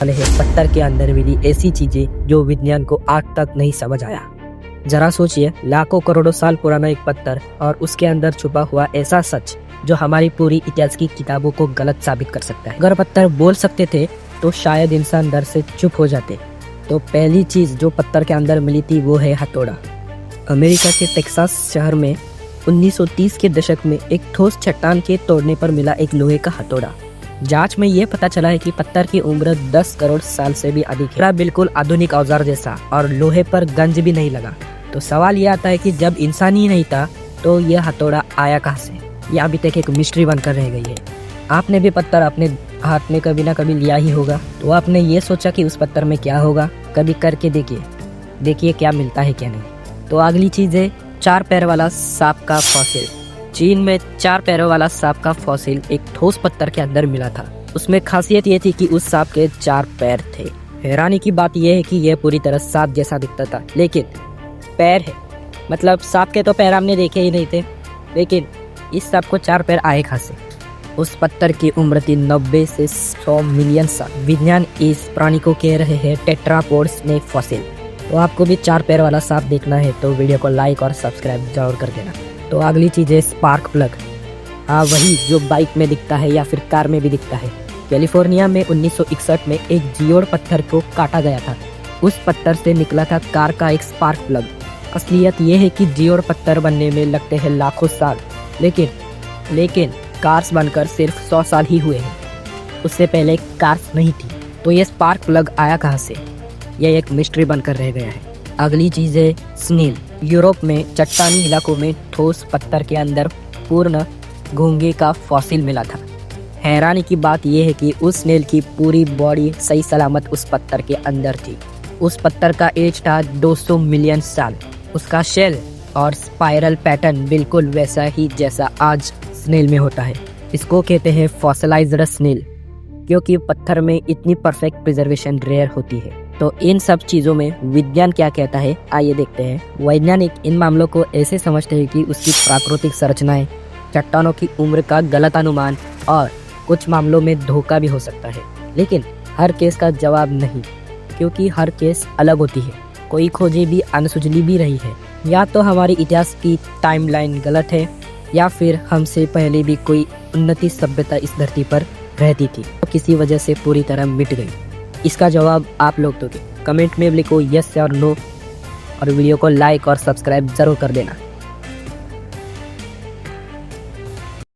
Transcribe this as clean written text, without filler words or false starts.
वाले हैं पत्थर के अंदर मिली ऐसी चीजें जो विज्ञान को आज तक नहीं समझ आया। जरा सोचिए, लाखों करोड़ों साल पुराना एक पत्थर और उसके अंदर छुपा हुआ ऐसा सच जो हमारी पूरी इतिहास की किताबों को गलत साबित कर सकता है। अगर पत्थर बोल सकते थे तो शायद इंसान डर से चुप हो जाते। तो पहली चीज जो पत्थर के अंदर मिली थी वो है हथौड़ा। अमेरिका के टेक्सास शहर में 1930 के दशक में एक ठोस चट्टान के तोड़ने पर मिला एक लोहे का हथौड़ा। जांच में ये पता चला है कि पत्थर की उम्र 10 करोड़ साल से भी अधिक है। बिल्कुल आधुनिक औजार जैसा और लोहे पर गंज भी नहीं लगा। तो सवाल ये आता है कि जब इंसान ही नहीं था तो यह हथौड़ा आया कहाँ से? यह अभी तक एक मिस्ट्री बनकर रह गई है। आपने भी पत्थर अपने हाथ में कभी ना कभी लिया ही होगा, तो आपने ये सोचा कि उस पत्थर में क्या होगा? कभी करके देखिए क्या मिलता है क्या नहीं। तो अगली चीज है 4 पैर वाला सांप का फॉसिल। चीन में 4 पैरों वाला सांप का फॉसिल एक ठोस पत्थर के अंदर मिला था। उसमें खासियत ये थी कि उस सांप के 4 पैर थे। हैरानी की बात यह है कि यह पूरी तरह सांप जैसा दिखता था, लेकिन पैर है, मतलब सांप के तो पैर हमने देखे ही नहीं थे, लेकिन इस सांप को 4 पैर आए कहाँ से? उस पत्थर की उम्र थी 90 से 100 मिलियन साल। विज्ञान इस प्राणी को कह रहे हैं टेट्रापोड स्नेक फॉसिल। तो आपको भी 4 पैर वाला सांप देखना है तो वीडियो को लाइक और सब्सक्राइब जरूर कर देना। तो अगली चीज़ है स्पार्क प्लग। हाँ, वही जो बाइक में दिखता है या फिर कार में भी दिखता है। कैलिफोर्निया में 1961 में एक जियोड पत्थर को काटा गया था। उस पत्थर से निकला था कार का एक स्पार्क प्लग। असलियत यह है कि जियोड पत्थर बनने में लगते हैं लाखों साल, लेकिन कार्स बनकर सिर्फ 100 साल ही हुए हैं। उससे पहले कार्स नहीं थी। तो ये स्पार्क प्लग आया कहाँ से? यह एक मिस्ट्री बनकर रह गया है। अगली चीज़ है स्नेल। यूरोप में चट्टानी इलाकों में ठोस पत्थर के अंदर पूर्ण घोंघे का फॉसिल मिला था। हैरानी की बात यह है कि उस स्नेल की पूरी बॉडी सही सलामत उस पत्थर के अंदर थी। उस पत्थर का एज था 200 मिलियन साल। उसका शेल और स्पाइरल पैटर्न बिल्कुल वैसा ही जैसा आज स्नेल में होता है। इसको कहते हैं फॉसिलाइज्ड स्नेल, क्योंकि पत्थर में इतनी परफेक्ट प्रिजर्वेशन रेयर होती है। तो इन सब चीज़ों में विज्ञान क्या कहता है, आइए देखते हैं। वैज्ञानिक इन मामलों को ऐसे समझते हैं कि उसकी प्राकृतिक संरचनाएं, चट्टानों की उम्र का गलत अनुमान और कुछ मामलों में धोखा भी हो सकता है। लेकिन हर केस का जवाब नहीं, क्योंकि हर केस अलग होती है। कोई खोजें भी अनसुलझी भी रही है। या तो हमारी इतिहास की टाइमलाइन गलत है, या फिर हमसे पहले भी कोई उन्नति सभ्यता इस धरती पर रहती थी तो किसी वजह से पूरी तरह मिट गई। इसका जवाब आप लोग दोगे। कमेंट में लिखो यस और नो, और वीडियो को लाइक और सब्सक्राइब जरूर कर देना।